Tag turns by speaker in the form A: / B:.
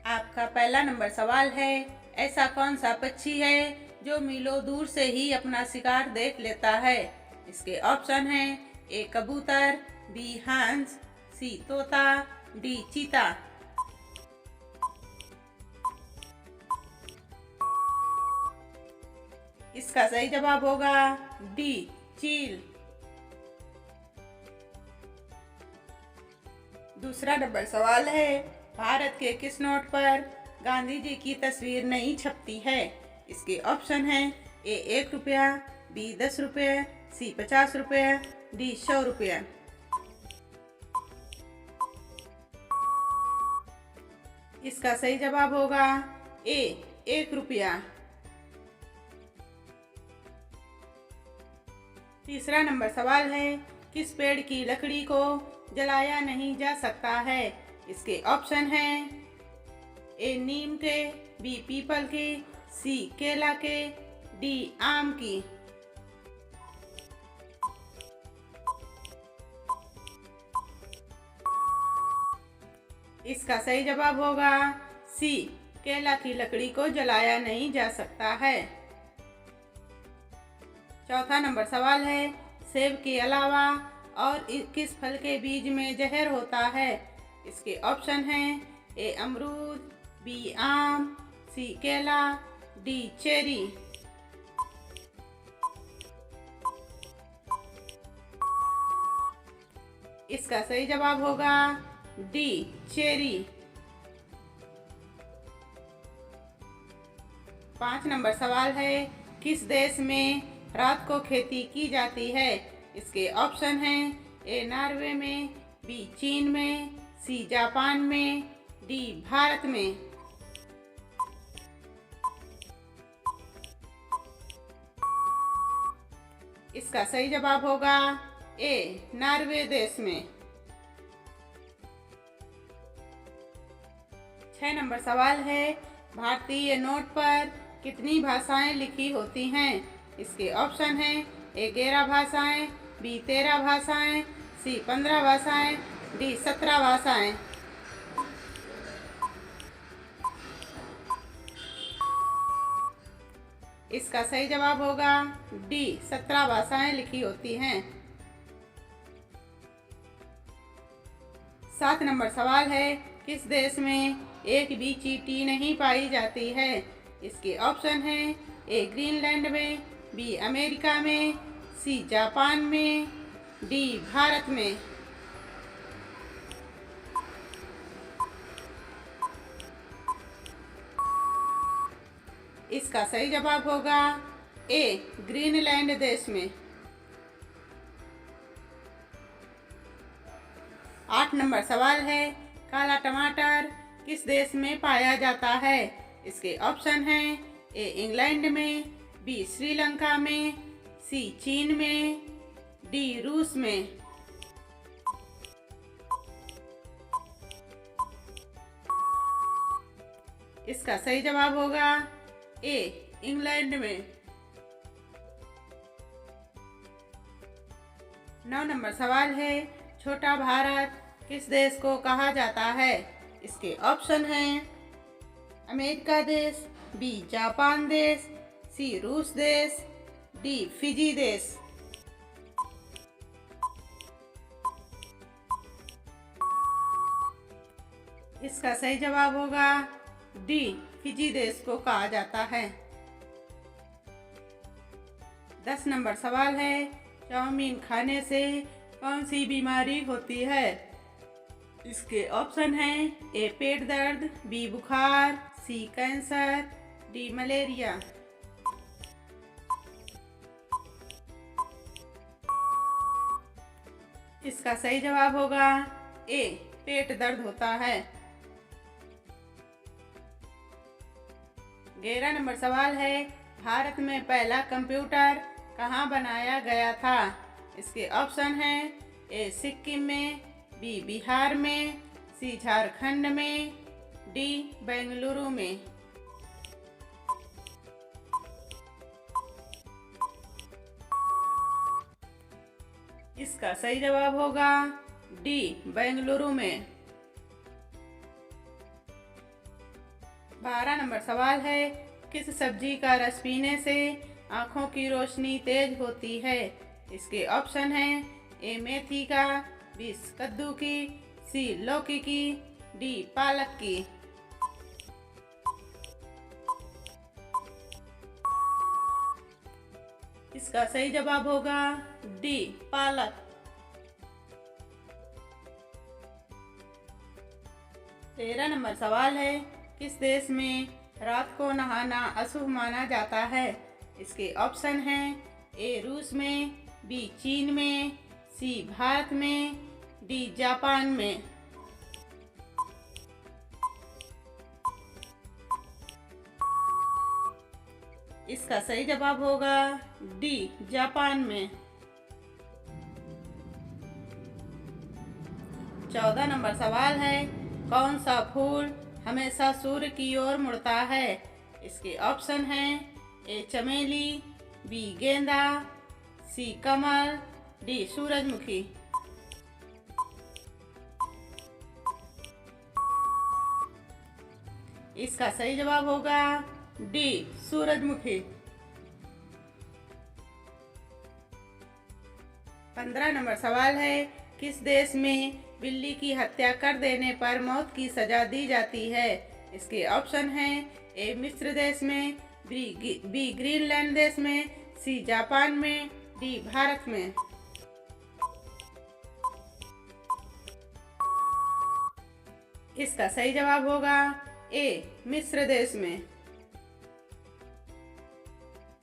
A: आपका पहला नंबर सवाल है, ऐसा कौन सा पक्षी है जो मीलों दूर से ही अपना शिकार देख लेता है? इसके ऑप्शन हैं ए कबूतर, बी हंस, सी तोता, डी चीता। इसका सही जवाब होगा डी चील। दूसरा नंबर सवाल है, भारत के किस नोट पर गांधी जी की तस्वीर नहीं छपती है? इसके ऑप्शन हैं ए 1 रुपया, बी 10 रुपये, सी 50 रुपये, डी 100 रुपये। इसका सही जवाब होगा ए 1 रुपया। तीसरा नंबर सवाल है, किस पेड़ की लकड़ी को जलाया नहीं जा सकता है? इसके ऑप्शन हैं ए नीम के, बी पीपल के, सी केला के, डी आम की। इसका सही जवाब होगा सी, केला की लकड़ी को जलाया नहीं जा सकता है। चौथा नंबर सवाल है, सेब के अलावा और किस फल के बीज में जहर होता है? इसके ऑप्शन हैं ए अमरूद, बी आम, सी केला, डी चेरी। इसका सही जवाब होगा डी चेरी। 5 नंबर सवाल है, किस देश में रात को खेती की जाती है? इसके ऑप्शन हैं ए नॉर्वे में, बी चीन में, सी जापान में, डी भारत में। इसका सही जवाब होगा ए नॉर्वे देश में। 6 नंबर सवाल है, भारतीय नोट पर कितनी भाषाएं लिखी होती हैं? इसके ऑप्शन हैं ए 11 भाषाएं, बी 13 भाषाएं, सी 15 भाषाएं, डी 17 भाषाएं। इसका सही जवाब होगा डी 17 भाषाएं लिखी होती हैं। 7 नंबर सवाल है, किस देश में एक भी चींटी नहीं पाई जाती है? इसके ऑप्शन हैं ए ग्रीनलैंड में, बी अमेरिका में, सी जापान में, डी भारत में। इसका सही जवाब होगा ए ग्रीनलैंड देश में। 8 नंबर सवाल है, काला टमाटर किस देश में पाया जाता है? इसके ऑप्शन हैं ए इंग्लैंड में, बी श्रीलंका में, सी चीन में, डी रूस में। इसका सही जवाब होगा ए इंग्लैंड में। 9 नंबर सवाल है, छोटा भारत किस देश को कहा जाता है? इसके ऑप्शन हैं अमेरिका देश, बी जापान देश, सी रूस देश, डी फिजी देश। इसका सही जवाब होगा डी फिजी देश को कहा जाता है। 10 नंबर सवाल है, चाउमीन खाने से कौन सी बीमारी होती है? इसके ऑप्शन हैं ए पेट दर्द, बी बुखार, सी कैंसर, डी मलेरिया। इसका सही जवाब होगा ए पेट दर्द होता है। 11 नंबर सवाल है, भारत में पहला कंप्यूटर कहाँ बनाया गया था? इसके ऑप्शन हैं ए सिक्किम में, बी बिहार में, सी झारखंड में, डी बेंगलुरु में। इसका सही जवाब होगा डी बेंगलुरु में। 12 नंबर सवाल है, किस सब्जी का रस पीने से आँखों की रोशनी तेज होती है? इसके ऑप्शन हैं ए मेथी का, बी कद्दू की, सी लौकी की, डी पालक की। इसका सही जवाब होगा डी पालक। 13 नंबर सवाल है, किस देश में रात को नहाना अशुभ माना जाता है? इसके ऑप्शन हैं ए रूस में, बी चीन में, सी भारत में, डी जापान में। इसका सही जवाब होगा डी जापान में। 14 नंबर सवाल है, कौन सा फूल हमेशा सूर्य की ओर मुड़ता है? इसके ऑप्शन हैं ए चमेली, बी गेंदा, सी कमल, डी सूरजमुखी। इसका सही जवाब होगा डी सूरजमुखी। 15 नंबर सवाल है, किस देश में बिल्ली की हत्या कर देने पर मौत की सजा दी जाती है? इसके ऑप्शन हैं ए मिस्र देश में, बी ग्रीनलैंड देश में, सी जापान में, डी भारत में। इसका सही जवाब होगा ए मिस्र देश में।